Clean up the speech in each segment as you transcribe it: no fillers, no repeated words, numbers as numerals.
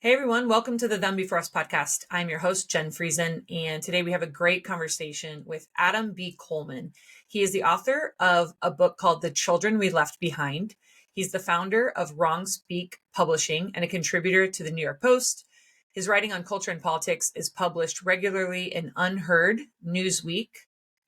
Hey everyone, welcome to the Them Before Us podcast. I'm your host, Jen Friesen, and today we have a great conversation with Adam B. Coleman. He is the author of a book called The Children We Left Behind. He's the founder of Wrong Speak Publishing and a contributor to the New York Post. His writing on culture and politics is published regularly in Unheard, Newsweek,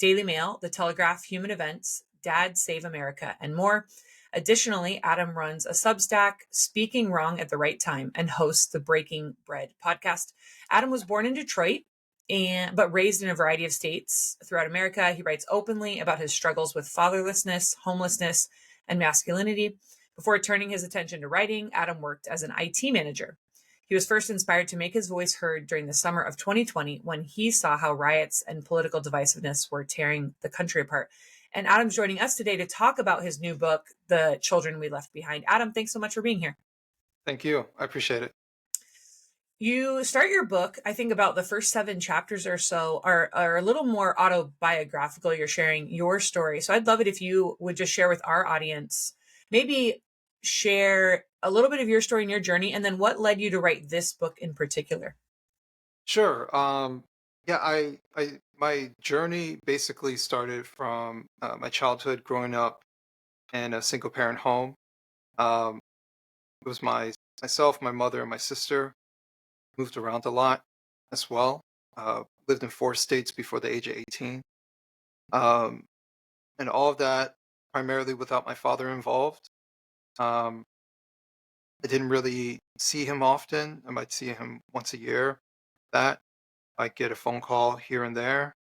Daily Mail, The Telegraph, Human Events, Dad Save America, and more. Additionally, Adam runs a Substack, Speaking Wrong at the Right Time, and hosts the Breaking Bread podcast. Adam was born in Detroit but raised in a variety of states throughout America. He writes openly about his struggles with fatherlessness, homelessness, and masculinity. Before turning his attention to writing, Adam worked as an IT manager. He was first inspired to make his voice heard during the summer of 2020 when he saw how riots and political divisiveness were tearing the country apart. And Adam's joining us today to talk about his new book, The Children We Left Behind. Adam, thanks so much for being here. Thank you. I appreciate it. You start your book, I think about the first 7 chapters or so are a little more autobiographical. You're sharing your story. So I'd love it if you would just share with our audience, maybe share a little bit of your story and your journey, and then what led you to write this book in particular. Sure. Yeah, my journey basically started from my childhood growing up in a single parent home. Um, it was myself, my mother, and my sister. Moved around a lot as well. Lived in 4 states before the age of 18. Um, and all of that primarily without my father involved. Um, I didn't really see him often. I might see him once a year. That I get a phone call here and there.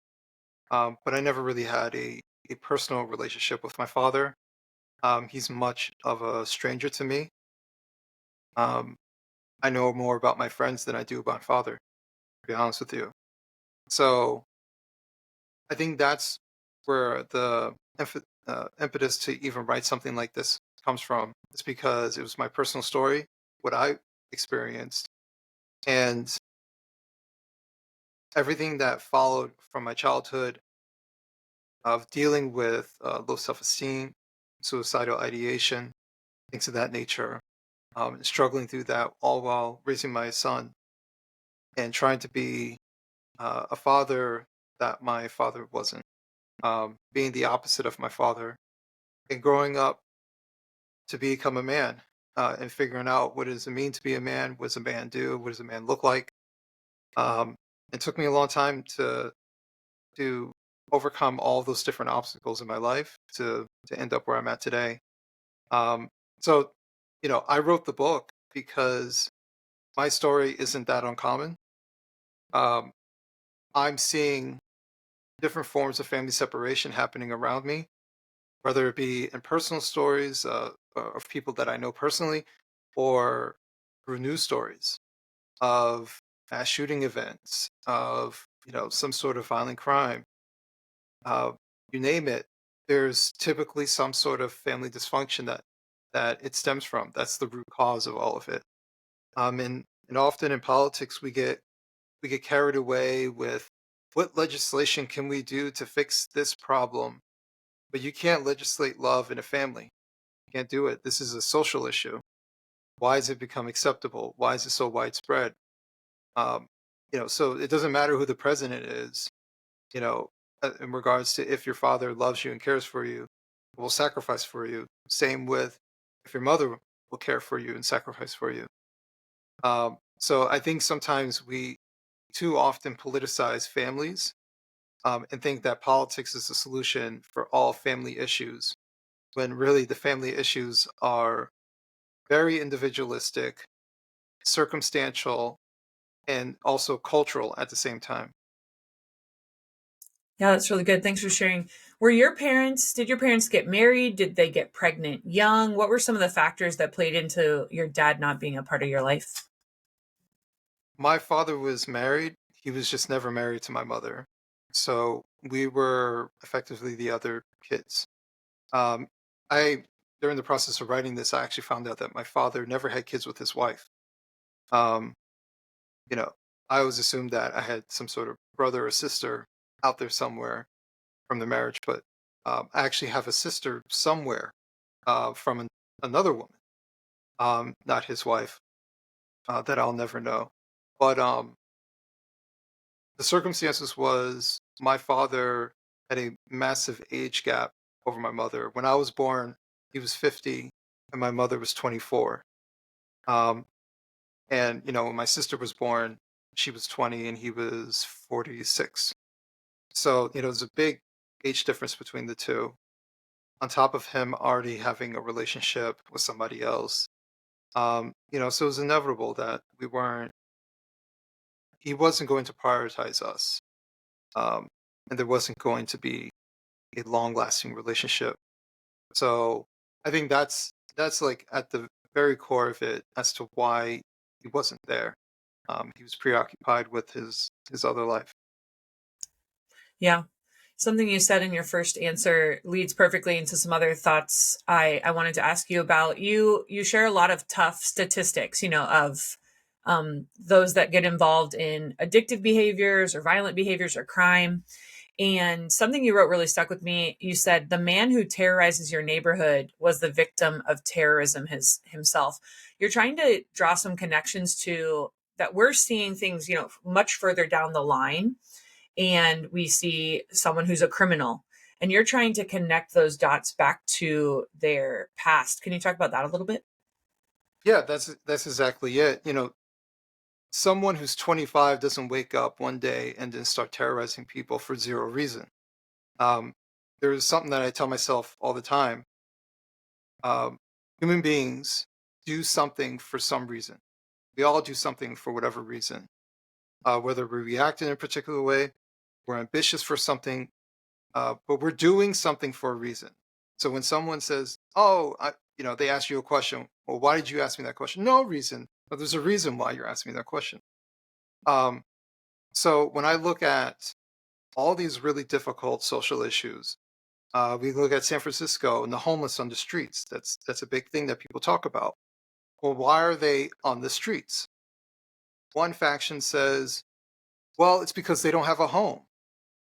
But I never really had a personal relationship with my father. He's much of a stranger to me. Um, I know more about my friends than I do about my father, to be honest with you. So I think that's where the impetus to even write something like this comes from. It's because it was my personal story, what I experienced, and everything that followed from my childhood of dealing with low self esteem, suicidal ideation, things of that nature, and struggling through that all while raising my son and trying to be a father that my father wasn't, being the opposite of my father, and growing up to become a man and figuring out what does it mean to be a man, what does a man do, what does a man look like. Um, it took me a long time to overcome all those different obstacles in my life to end up where I'm at today. Um, so, I wrote the book because my story isn't that uncommon. Um, I'm seeing different forms of family separation happening around me, whether it be in personal stories of people that I know personally, or through news stories of mass shooting events, of some sort of violent crime. Uh, you name it. There's typically some sort of family dysfunction that it stems from. That's the root cause of all of it. And often in politics we get carried away with what legislation can we do to fix this problem, but you can't legislate love in a family. You can't do it. This is a social issue. Why has it become acceptable? Why is it so widespread? Um, so it doesn't matter who the president is. In regards to if your father loves you and cares for you, will sacrifice for you. Same with if your mother will care for you and sacrifice for you. So I think sometimes we too often politicize families, and think that politics is the solution for all family issues, when really the family issues are very individualistic, circumstantial, and also cultural at the same time. Yeah, that's really good. Thanks for sharing. Did your parents get married? Did they get pregnant young? What were some of the factors that played into your dad not being a part of your life? My father was married. He was just never married to my mother. So we were effectively the other kids. Um, I During the process of writing this, I actually found out that my father never had kids with his wife. Um, you know, I always assumed that I had some sort of brother or sister out there somewhere from the marriage, but I actually have a sister somewhere from another woman, not his wife. that I'll never know. But the circumstances was my father had a massive age gap over my mother. When I was born, he was 50 and my mother was 24. Um, and when my sister was born, she was 20 and he was 46. So, there's a big age difference between the two. On top of him already having a relationship with somebody else. So it was inevitable that he wasn't going to prioritize us. Um, and there wasn't going to be a long lasting relationship. So I think that's like at the very core of it as to why he wasn't there. He was preoccupied with his other life. Yeah. Something you said in your first answer leads perfectly into some other thoughts I wanted to ask you about. You share a lot of tough statistics, of those that get involved in addictive behaviors or violent behaviors or crime. And something you wrote really stuck with me. You said the man who terrorizes your neighborhood was the victim of terrorism himself. You're trying to draw some connections to that we're seeing things, much further down the line, and we see someone who's a criminal, and you're trying to connect those dots back to their past. Can you talk about that a little bit? Yeah, that's exactly it. Someone who's 25 doesn't wake up one day and then start terrorizing people for zero reason. Um, there's something that I tell myself all the time. Um, Human beings do something for some reason. We all do something for whatever reason. Whether we react in a particular way, we're ambitious for something, but we're doing something for a reason. So when someone says, "Oh," they ask you a question. Well, why did you ask me that question? No reason. But there's a reason why you're asking me that question. Um, so when I look at all these really difficult social issues, we look at San Francisco and the homeless on the streets. That's a big thing that people talk about. Well, why are they on the streets? One faction says, well, it's because they don't have a home.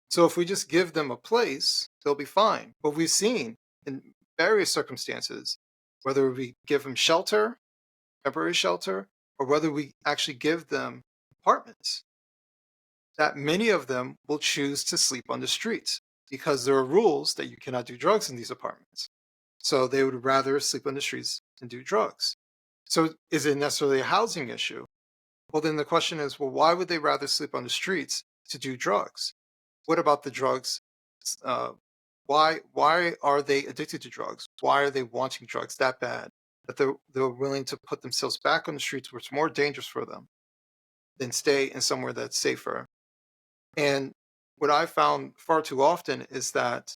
So if we just give them a place, they'll be fine. But we've seen in various circumstances, whether we give them shelter, temporary shelter, or whether we actually give them apartments, that many of them will choose to sleep on the streets because there are rules that you cannot do drugs in these apartments. So they would rather sleep on the streets than do drugs. So is it necessarily a housing issue? Well, then the question is, well, why would they rather sleep on the streets to do drugs? What about the drugs? Uh, why are they addicted to drugs? Why are they wanting drugs that bad that they're willing to put themselves back on the streets where it's more dangerous for them than stay in somewhere that's safer? And what I found far too often is that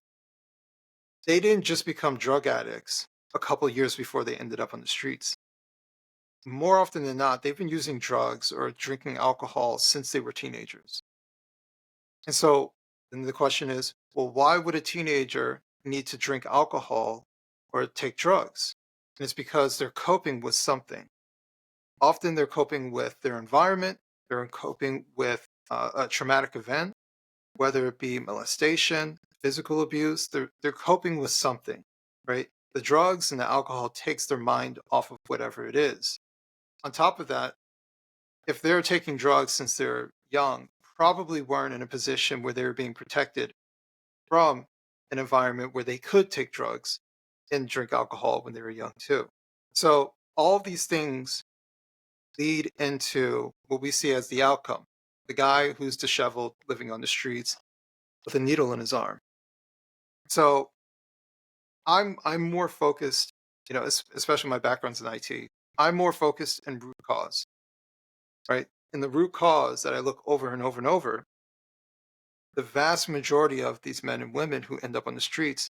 they didn't just become drug addicts a couple of years before they ended up on the streets. More often than not, they've been using drugs or drinking alcohol since they were teenagers. And so then the question is, well, why would a teenager need to drink alcohol or take drugs? And it's because they're coping with something. Often they're coping with their environment, they're coping with a traumatic event, whether it be molestation, physical abuse, they're coping with something, right? The drugs and the alcohol takes their mind off of whatever it is. On top of that, if they're taking drugs since they're young, probably weren't in a position where they were being protected from an environment where they could take drugs and drink alcohol when they were young too. So all of these things lead into what we see as the outcome. The guy who's disheveled living on the streets with a needle in his arm. So I'm more focused, especially my background's in IT. I'm more focused in root cause, right? In the root cause that I look over and over and over, the vast majority of these men and women who end up on the streets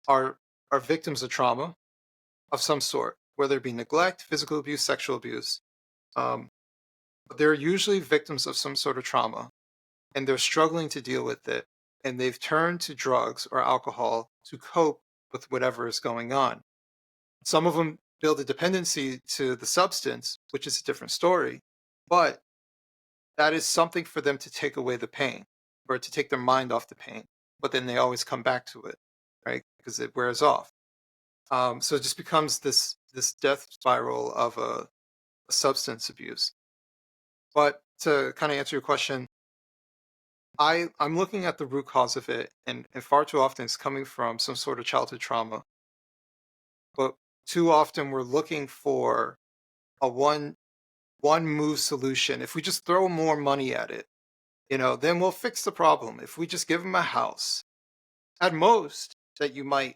are are victims of trauma of some sort, whether it be neglect, physical abuse, sexual abuse. Um, but they're usually victims of some sort of trauma, and they're struggling to deal with it, and they've turned to drugs or alcohol to cope with whatever is going on. Some of them build a dependency to the substance, which is a different story, but that is something for them to take away the pain or to take their mind off the pain. But then they always come back to it, right? Because it wears off. So it just becomes this death spiral of substance abuse. But to kind of answer your question, I'm looking at the root cause of it, and far too often it's coming from some sort of childhood trauma. But too often we're looking for a one move solution. If we just throw more money at it, then we'll fix the problem. If we just give them a house, at most that you might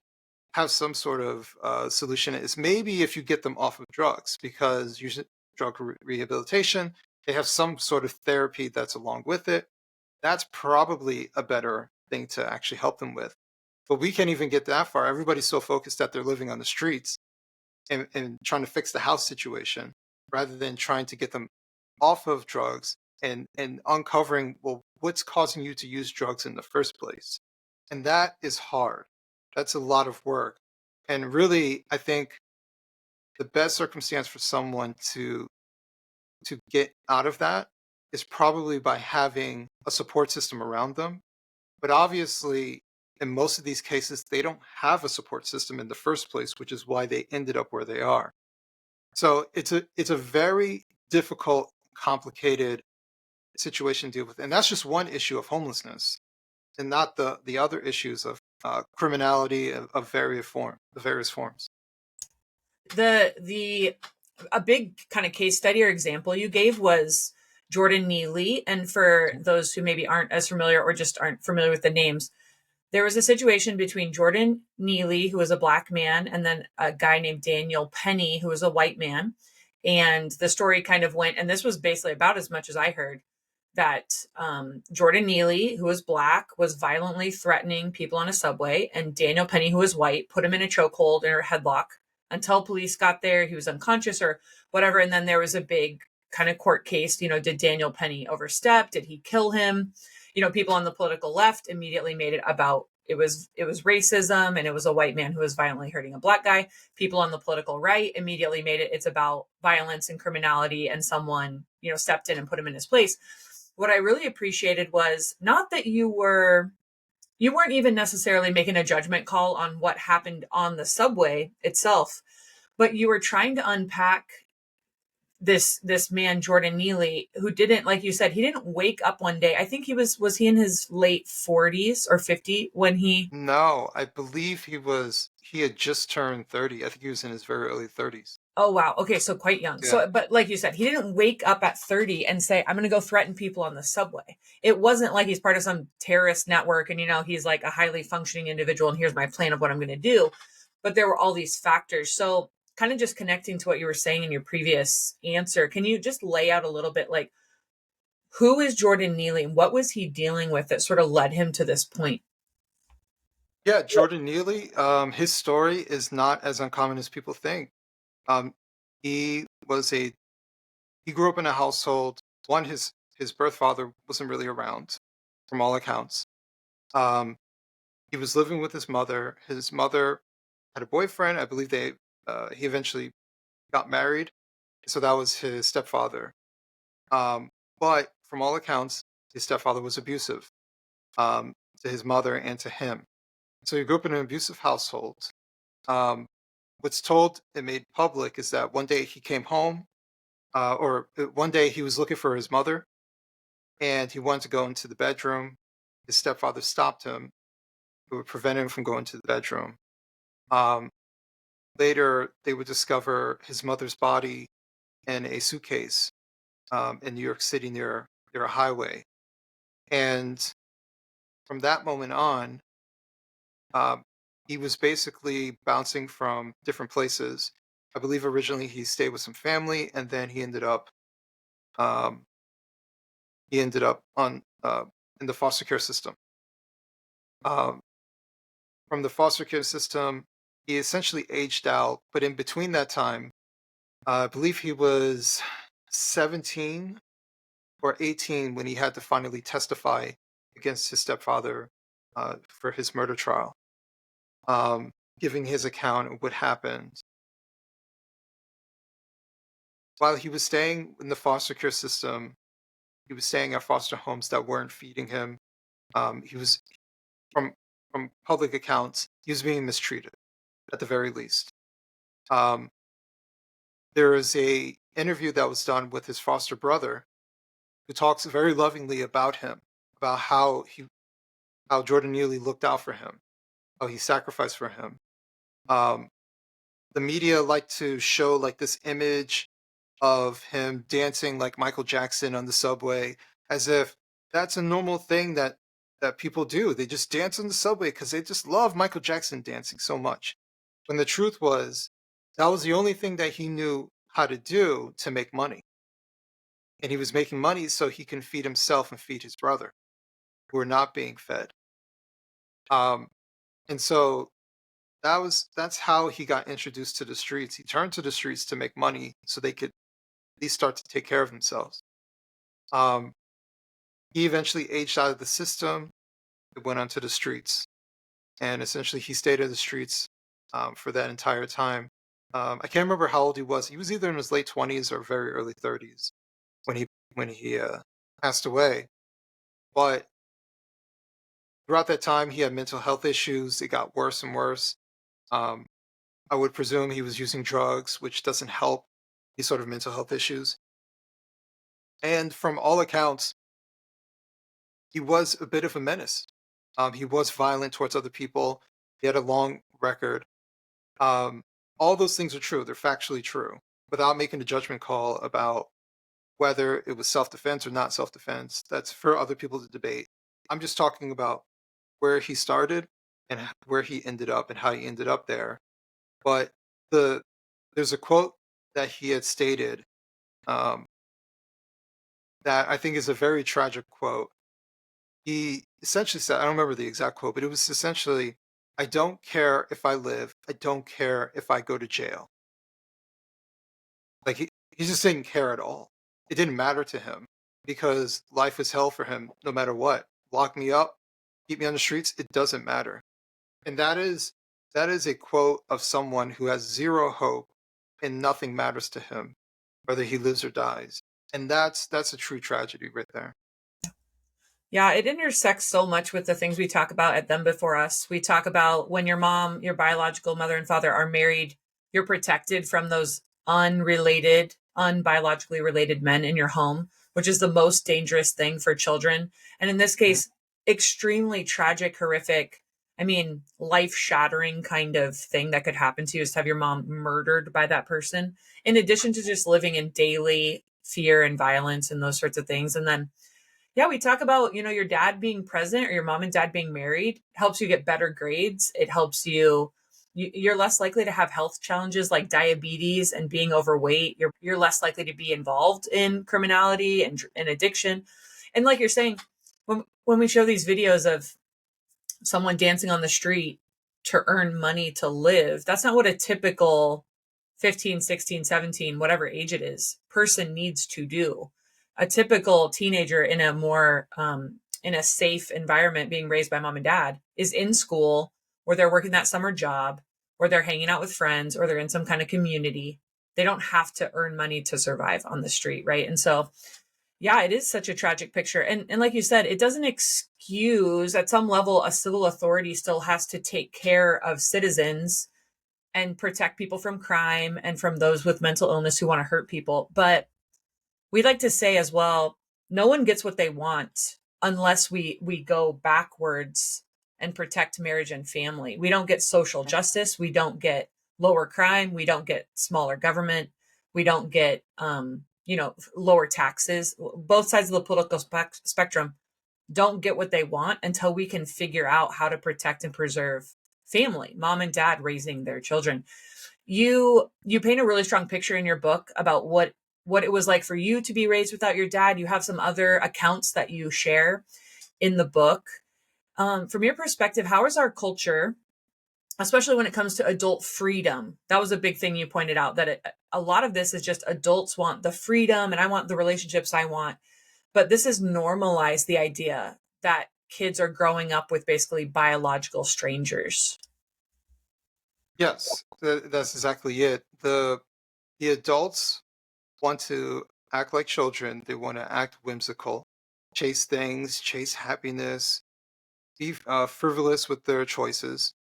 have some sort of solution is maybe if you get them off of drugs, because usually rehabilitation, they have some sort of therapy that's along with it. That's probably a better thing to actually help them with. But we can't even get that far. Everybody's so focused that they're living on the streets and trying to fix the house situation rather than trying to get them off of drugs and uncovering, well, what's causing you to use drugs in the first place. And that is hard. That's a lot of work. And really, I think the best circumstance for someone to get out of that is probably by having a support system around them. But obviously, in most of these cases, they don't have a support system in the first place, which is why they ended up where they are. So it's a very difficult, complicated situation to deal with, and that's just one issue of homelessness, and not the other issues of criminality of various forms. The a big kind of case study or example you gave was Jordan Neely. And for those who maybe aren't as familiar or just aren't familiar with the names, there was a situation between Jordan Neely, who was a black man, and then a guy named Daniel Penny, who was a white man. And the story kind of went, and this was basically about as much as I heard, that Jordan Neely, who was black, was violently threatening people on a subway, and Daniel Penny, who was white, put him in a chokehold or a headlock until police got there. He was unconscious or whatever. And then there was a big kind of court case. Did Daniel Penny overstep? Did he kill him? People on the political left immediately made it about it was racism, and it was a white man who was violently hurting a black guy. People on the political right immediately made it's about violence and criminality, and someone stepped in and put him in his place. What I really appreciated was not that you weren't even necessarily making a judgment call on what happened on the subway itself, but you were trying to unpack this man Jordan Neely, who didn't, like you said, he didn't wake up one day. I think was he in his late 40s or 50 when he. No, I believe he had just turned 30. I think he was in his very early 30s. Oh wow, okay, so quite young. Yeah. So but like you said, he didn't wake up at 30 and say, I'm going to go threaten people on the subway. It wasn't like he's part of some terrorist network and he's like a highly functioning individual and here's my plan of what I'm going to do. But there were all these factors. So kind of just connecting to what you were saying in your previous answer, can you just lay out a little bit, like, who is Jordan Neely and what was he dealing with that sort of led him to this point? Yeah, Jordan Neely, his story is not as uncommon as people think. Um, he was a he grew up in a household. One, his birth father wasn't really around, from all accounts. Um, he was living with his mother. His mother had a boyfriend. I believe he eventually got married. So that was his stepfather. Um, but from all accounts, his stepfather was abusive, to his mother and to him. So he grew up in an abusive household. Um, what's told and made public is that one day he came home, one day he was looking for his mother, and he wanted to go into the bedroom. His stepfather stopped him, who would prevent him from going to the bedroom. Um, Later, they would discover his mother's body in a suitcase, in New York City near a highway. And from that moment on, um, he was basically bouncing from different places. I believe originally he stayed with some family, and then um, he ended up on in the foster care system. Um, from the foster care system, he essentially aged out. But in between that time, I believe he was 17 or 18 when he had to finally testify against his stepfather for his murder trial, um, giving his account of what happened. While he was staying in the foster care system, he was staying at foster homes that weren't feeding him. He was, from public accounts, he was being mistreated at the very least. Um, there is interview that was done with his foster brother, who talks very lovingly about him, about how Jordan Neely looked out for him, how he sacrificed for him. Um, the media like to show like this image of him dancing like Michael Jackson on the subway, as if that's a normal thing that people do. They just dance on the subway because they just love Michael Jackson dancing so much. When the truth was, that was the only thing that he knew how to do to make money. And he was making money so he can feed himself and feed his brother, who are not being fed. Um, and so that's how he got introduced to the streets. He turned to the streets to make money so they could at least start to take care of themselves. Um, he eventually aged out of the system and went onto the streets. And essentially, he stayed in the streets for that entire time. I can't remember how old he was. He was either in his late 20s or very early 30s when he passed away. But throughout that time, he had mental health issues. It got worse and worse. Um, I would presume he was using drugs, which doesn't help these sort of mental health issues. And from all accounts, he was a bit of a menace. He was violent towards other people. He had a long record. Um, all those things are true. They're factually true. Without making a judgment call about whether it was self defense or not self defense, that's for other people to debate. I'm just talking about where he started and where he ended up and how he ended up there. But the there's a quote that he had stated um, that I think is a very tragic quote. He essentially said, I don't remember the exact quote, but it was essentially, I don't care if I live, I don't care if I go to jail. Like he just didn't care at all. It didn't matter to him because life was hell for him no matter what. Lock me up, keep me on the streets, it doesn't matter. And that is a quote of someone who has zero hope and nothing matters to him, whether he lives or dies. And that's a true tragedy right there. Yeah, it intersects so much with the things we talk about at Them Before Us. We talk about when your mom, your biological mother and father are married, you're protected from those unrelated, unbiologically related men in your home, which is the most dangerous thing for children. And in this Mhm. case, extremely tragic, horrific, I mean, life shattering kind of thing that could happen to you is to have your mom murdered by that person, in addition to just living in daily fear and violence and those sorts of things. And then yeah, we talk about, your dad being present or your mom and dad being married helps you get better grades. It helps you're less likely to have health challenges like diabetes and being overweight. You're less likely to be involved in criminality and addiction. And like you're saying, when we show these videos of someone dancing on the street to earn money to live, that's not what a typical 15, 16, 17, whatever age it is, person needs to do. A typical teenager in a more in a safe environment being raised by mom and dad is in school, or they're working that summer job, or they're hanging out with friends, or they're in some kind of community. They don't have to earn money to survive on the street, right? And so yeah, it is such a tragic picture. And like you said, it doesn't excuse at some level a civil authority still has to take care of citizens and protect people from crime and from those with mental illness who want to hurt people. But we like to say as well, no one gets what they want unless we go backwards and protect marriage and family. We don't get social justice, we don't get lower crime, we don't get smaller government, we don't get lower taxes. Both sides of the political spectrum don't get what they want until we can figure out how to protect and preserve family, mom and dad raising their children. You paint a really strong picture in your book about what it was like for you to be raised without your dad. You have some other accounts that you share in the book. From your perspective, how is our culture, especially when it comes to adult freedom? That was a big thing you pointed out, that a lot of this is just adults want the freedom and I want the relationships I want. But this has normalized the idea that kids are growing up with basically biological strangers. Yes, that's exactly it. The adults want to act like children. They want to act whimsical, chase things, chase happiness, be frivolous with their choices,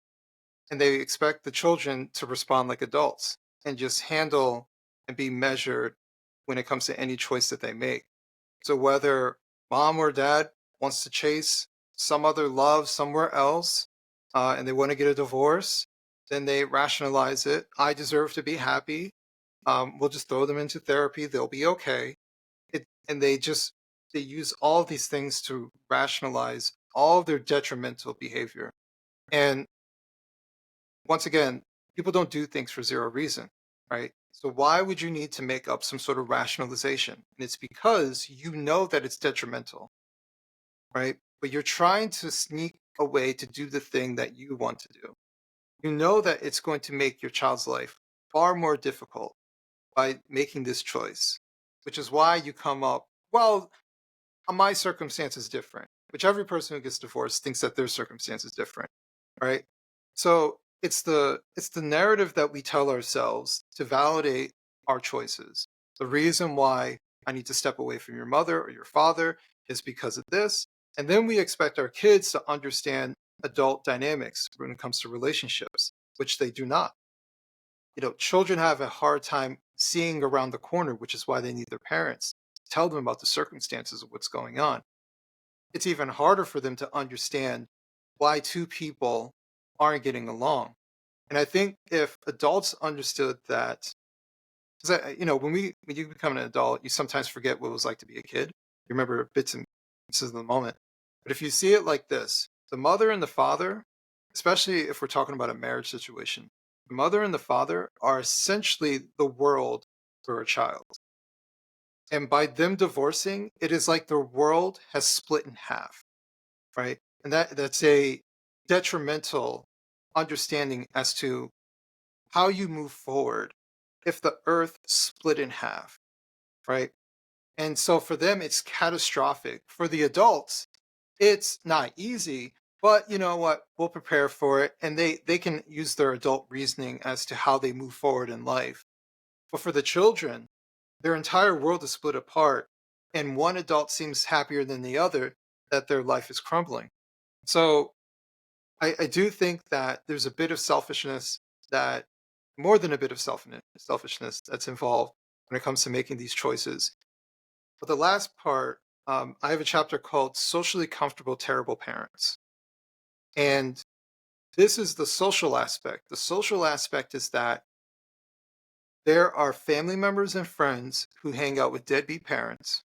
and they expect the children to respond like adults and just handle and be measured when it comes to any choice that they make. So whether mom or dad wants to chase some other love somewhere else, and they want to get a divorce, then they rationalize it. I deserve to be happy. We'll just throw them into therapy. They'll be okay. And they use all these things to rationalize all of their detrimental behavior. And once again, people don't do things for zero reason, right? So why would you need to make up some sort of rationalization? And it's because you know that it's detrimental, right? But you're trying to sneak a way to do the thing that you want to do. You know that it's going to make your child's life far more difficult by making this choice, which is why you come up, well, my circumstance is different, which every person who gets divorced thinks that their circumstance is different, right? So it's the narrative that we tell ourselves to validate our choices. The reason why I need to step away from your mother or your father is because of this. And then we expect our kids to understand adult dynamics when it comes to relationships, which they do not. Children have a hard time seeing around the corner, which is why they need their parents to tell them about the circumstances of what's going on. It's even harder for them to understand why two people aren't getting along. And I think if adults understood that, because when you become an adult, you sometimes forget what it was like to be a kid. You remember bits and pieces of the moment. But if you see it like this, the mother and the father, especially if we're talking about a marriage situation, the mother and the father are essentially the world for a child. And by them divorcing, it is like the world has split in half, right? And that's a detrimental understanding as to how you move forward if the earth split in half, right? And so for them, it's catastrophic. For the adults, it's not easy, but you know what? We'll prepare for it. And they can use their adult reasoning as to how they move forward in life. But for the children, their entire world is split apart. And one adult seems happier than the other that their life is crumbling. So I do think that there's a bit of selfishness that more than a bit of selfishness that's involved when it comes to making these choices. But the last part, I have a chapter called Socially Comfortable Terrible Parents. And this is the social aspect. The social aspect is that there are family members and friends who hang out with deadbeat parents,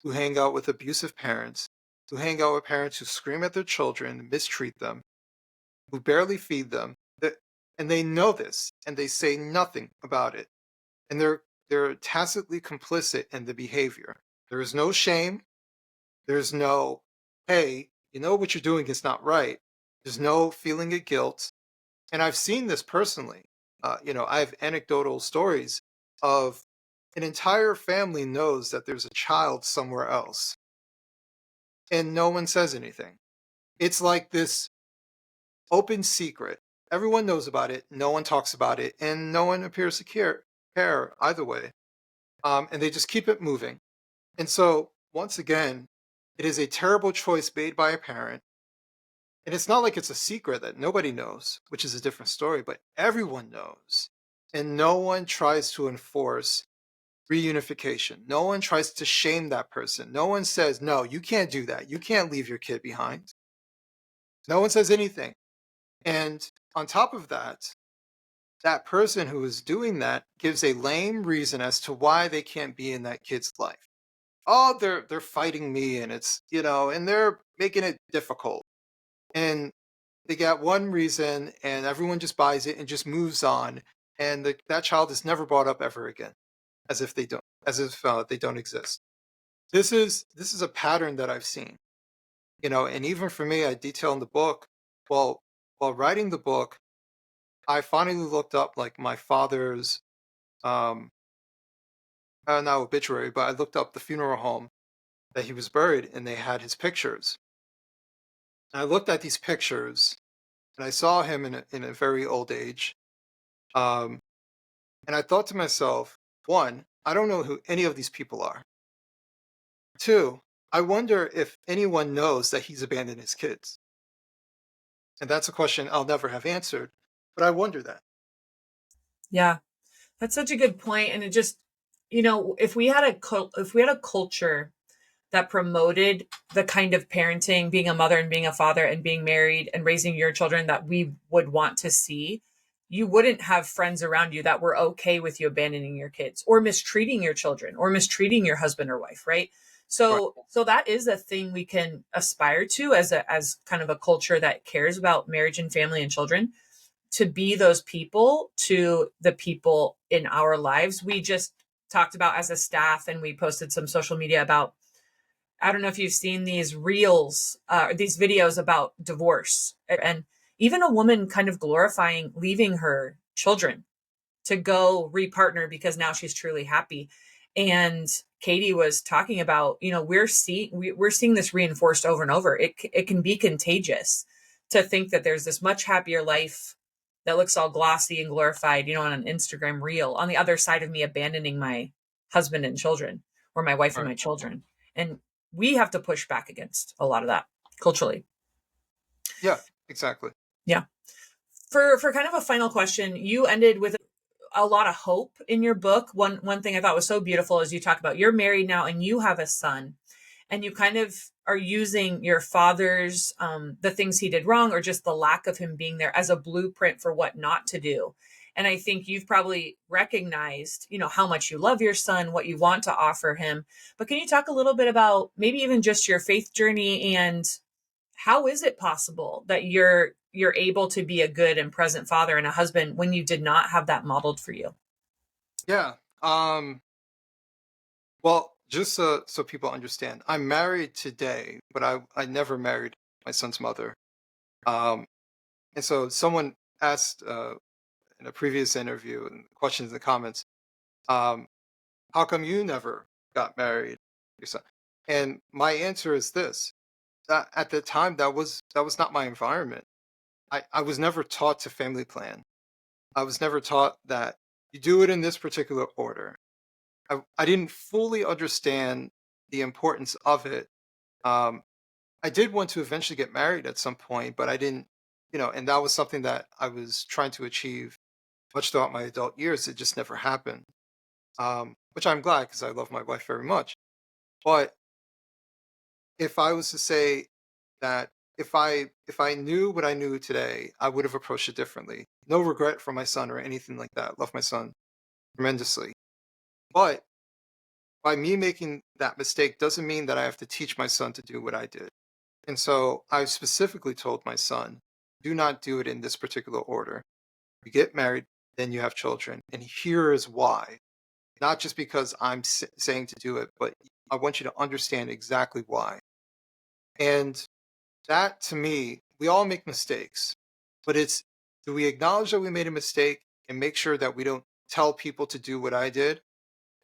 who hang out with abusive parents, who hang out with parents who scream at their children, mistreat them, who barely feed them, and they know this, and they say nothing about it. And they're tacitly complicit in the behavior. There is no shame. There's no, hey, you know what you're doing is not right. There's no feeling of guilt. And I've seen this personally. I have anecdotal stories of an entire family knows that there's a child somewhere else, and no one says anything. It's like this open secret. Everyone knows about it. No one talks about it, and no one appears to care either way. And they just keep it moving. And so, once again, it is a terrible choice made by a parent. And it's not like it's a secret that nobody knows, which is a different story, but everyone knows. And no one tries to enforce reunification. No one tries to shame that person. No one says, no, you can't do that. You can't leave your kid behind. No one says anything. And on top of that, that person who is doing that gives a lame reason as to why they can't be in that kid's life. Oh, they're fighting me, and and they're making it difficult. And they got one reason, and everyone just buys it and just moves on, and that child is never brought up ever again, as if they don't exist. This is a pattern that I've seen, and even for me, I detail in the book. Well, while writing the book, I finally looked up like my father's um not obituary, but I looked up the funeral home that he was buried, and they had his pictures. And I looked at these pictures, and I saw him in a very old age. Um, and I thought to myself, one, I don't know who any of these people are. Two, I wonder if anyone knows that he's abandoned his kids. And that's a question I'll never have answered, but I wonder that. Yeah, that's such a good point. And it just, if we had a culture that promoted the kind of parenting, being a mother and being a father and being married and raising your children that we would want to see, you wouldn't have friends around you that were okay with you abandoning your kids or mistreating your children or mistreating your husband or wife, right? Right. So that is a thing we can aspire to as kind of a culture that cares about marriage and family and children, to be those people to the people in our lives. We just talked about as a staff, and we posted some social media about, I don't know if you've seen these reels, these videos about divorce, and even a woman kind of glorifying leaving her children to go repartner because now she's truly happy. And Katie was talking about, we're seeing this reinforced over and over. It can be contagious to think that there's this much happier life that looks all glossy and glorified, on an Instagram reel, on the other side of me abandoning my husband and children, or my wife and Right. my children. And we have to push back against a lot of that culturally. Yeah, exactly. Yeah. For kind of a final question, you ended with a lot of hope in your book. One thing I thought was so beautiful is you talk about you're married now and you have a son, and you kind of are using your father's the things he did wrong or just the lack of him being there as a blueprint for what not to do. And I think you've probably recognized, how much you love your son, what you want to offer him. But can you talk a little bit about maybe even just your faith journey, and how is it possible that you're able to be a good and present father and a husband when you did not have that modeled for you? Yeah. Well, just so people understand, I'm married today, but I never married my son's mother. Um, and so someone asked in a previous interview and questions in the comments, um, how come you never got married? Your son? And my answer is this: that at the time, that was not my environment. I was never taught to family plan. I was never taught that you do it in this particular order. I didn't fully understand the importance of it. Um, I did want to eventually get married at some point, but I didn't, and that was something that I was trying to achieve much throughout my adult years. It just never happened, which I'm glad because I love my wife very much. But if I was to say that if I knew what I knew today, I would have approached it differently. No regret for my son or anything like that. Love my son tremendously. But by me making that mistake doesn't mean that I have to teach my son to do what I did. And so I specifically told my son, do not do it in this particular order. You get married, then you have children. And here is why. Not just because I'm saying to do it, but I want you to understand exactly why. And that to me, we all make mistakes, but it's, do we acknowledge that we made a mistake and make sure that we don't tell people to do what I did?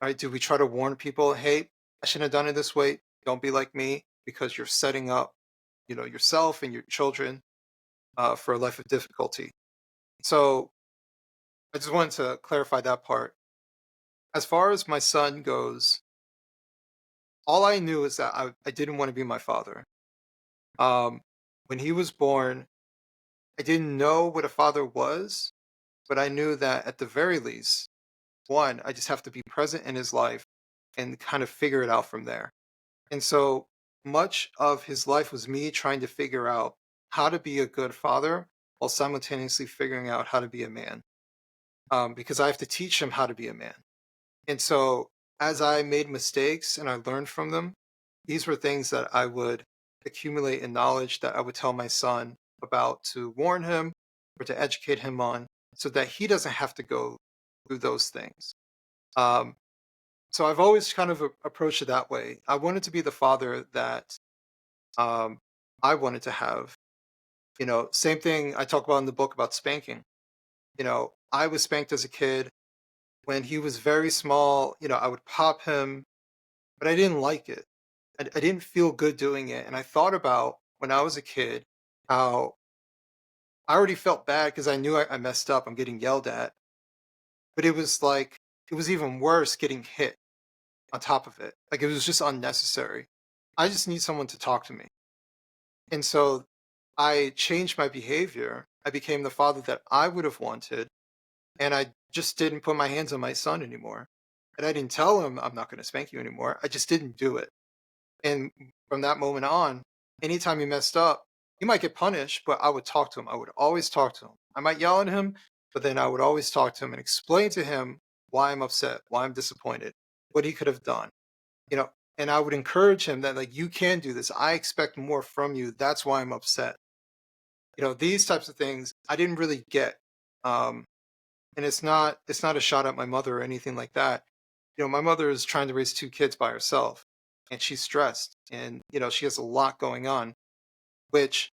Right? Do we try to warn people, hey, I shouldn't have done it this way. Don't be like me because you're setting up, yourself and your children for a life of difficulty. So I just wanted to clarify that part. As far as my son goes, all I knew is that I didn't want to be my father. Um, when he was born, I didn't know what a father was, but I knew that at the very least, one, I just have to be present in his life and kind of figure it out from there. And so much of his life was me trying to figure out how to be a good father while simultaneously figuring out how to be a man. Because I have to teach him how to be a man. And so as I made mistakes and I learned from them, these were things that I would accumulate in knowledge that I would tell my son about to warn him or to educate him on so that he doesn't have to go through those things. Um, so I've always kind of approached it that way. I wanted to be the father that um, I wanted to have. Same thing I talk about in the book about spanking. I was spanked as a kid. When he was very small, I would pop him, but I didn't like it. I didn't feel good doing it. And I thought about when I was a kid how I already felt bad because I knew I messed up. I'm getting yelled at. But it was like, it was even worse getting hit on top of it. Like it was just unnecessary. I just need someone to talk to me. And so I changed my behavior. I became the father that I would have wanted. And I just didn't put my hands on my son anymore. And I didn't tell him, I'm not going to spank you anymore. I just didn't do it. And from that moment on, anytime he messed up, he might get punished, but I would talk to him. I would always talk to him. I might yell at him, but then I would always talk to him and explain to him why I'm upset, why I'm disappointed, what he could have done. You know, and I would encourage him that, like, you can do this. I expect more from you. That's why I'm upset. These types of things I didn't really get. Um, and it's not a shot at my mother or anything like that. My mother is trying to raise two kids by herself, and she's stressed, and she has a lot going on, which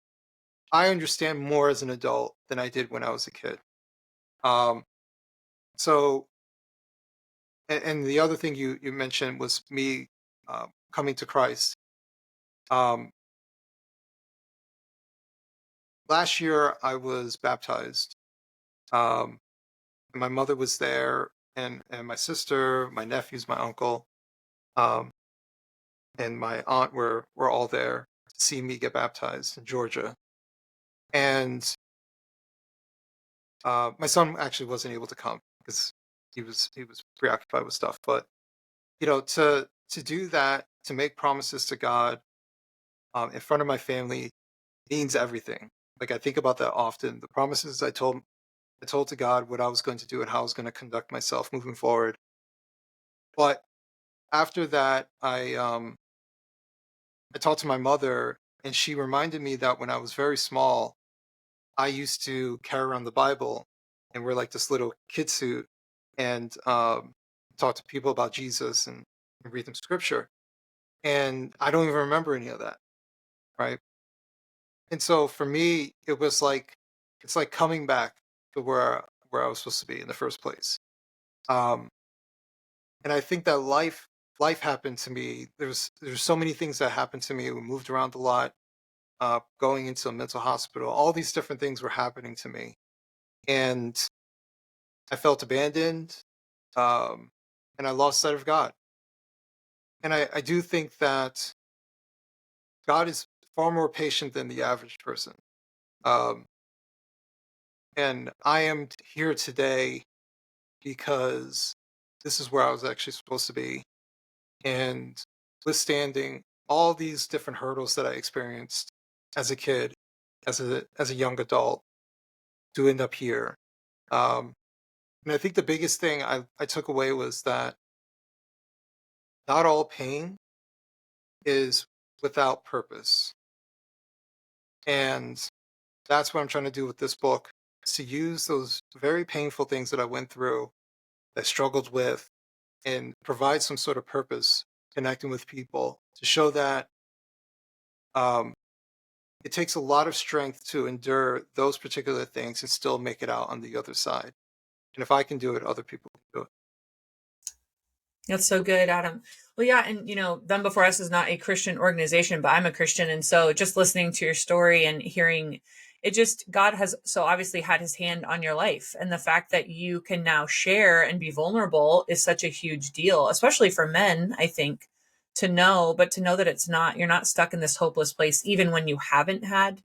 I understand more as an adult than I did when I was a kid. Um, so, and the other thing you mentioned was me coming to Christ. Um, Last year, I was baptized. Um, and my mother was there, and my sister, my nephews, my uncle, um, and my aunt were all there to see me get baptized in Georgia. And my son actually wasn't able to come because he was preoccupied with stuff. But to do that, to make promises to God in front of my family means everything. Like, I think about that often. The promises I told to God what I was going to do and how I was going to conduct myself moving forward. But after that, I talked to my mother, and she reminded me that when I was very small, I used to carry around the Bible and wear like this little kid suit and talk to people about Jesus and read them scripture. And I don't even remember any of that, right? And so for me, it's like coming back to where I was supposed to be in the first place. Um, and I think that life happened to me. There's so many things that happened to me. We moved around a lot, going into a mental hospital. All these different things were happening to me, and I felt abandoned, um, and I lost sight of God. And I do think that God is far more patient than the average person. Um, and I am here today because this is where I was actually supposed to be. And withstanding all these different hurdles that I experienced as a kid, as a young adult, to end up here. Um, and I think the biggest thing I took away was that not all pain is without purpose. And that's what I'm trying to do with this book, is to use those very painful things that I went through, that I struggled with, and provide some sort of purpose connecting with people to show that um, it takes a lot of strength to endure those particular things and still make it out on the other side. And if I can do it, other people can do it. That's so good, Adam. Well, yeah, and Them Before Us is not a Christian organization, but I'm a Christian, and so just listening to your story and hearing it, just God has so obviously had His hand on your life, and the fact that you can now share and be vulnerable is such a huge deal, especially for men. I think to know that it's not you're not stuck in this hopeless place, even when you haven't had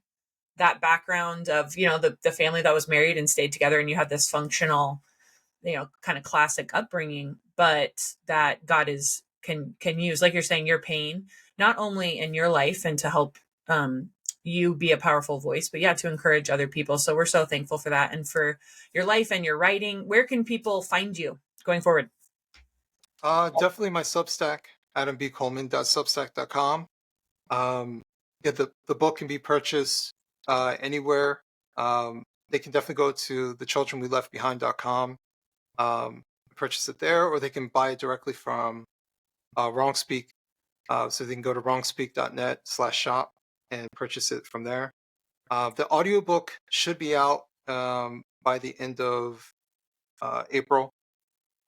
that background of the family that was married and stayed together, and you had this functional kind of classic upbringing, but that God is can use, like you're saying, your pain not only in your life and to help um you be a powerful voice, but yeah, to encourage other people. So we're so thankful for that and for your life and your writing. Where can people find you going forward? Definitely my Substack, adambcoleman.substack.com. Yeah, the book can be purchased anywhere. They can definitely go to thechildrenweleft.behind.com, purchase it there, or they can buy it directly from WrongSpeak. So they can go to wrongspeak.net/shop and purchase it from there. The audiobook should be out by the end of April,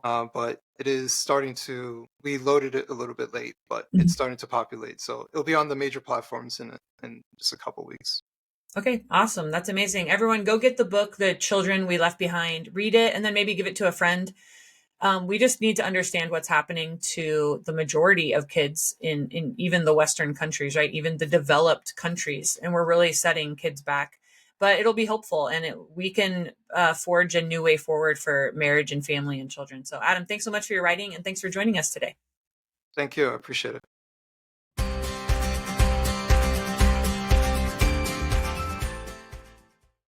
but it is starting to. We loaded it a little bit late, but it's starting to populate. So it'll be on the major platforms in just a couple weeks. Okay, awesome. That's amazing. Everyone, go get the book, The Children We Left Behind, read it, and then maybe give it to a friend. We just need to understand what's happening to the majority of kids in even the Western countries, right? Even the developed countries. And we're really setting kids back. but it'll be hopeful, and we can forge a new way forward for marriage and family and children. So Adam, thanks so much for your writing, and thanks for joining us today. Thank you. I appreciate it.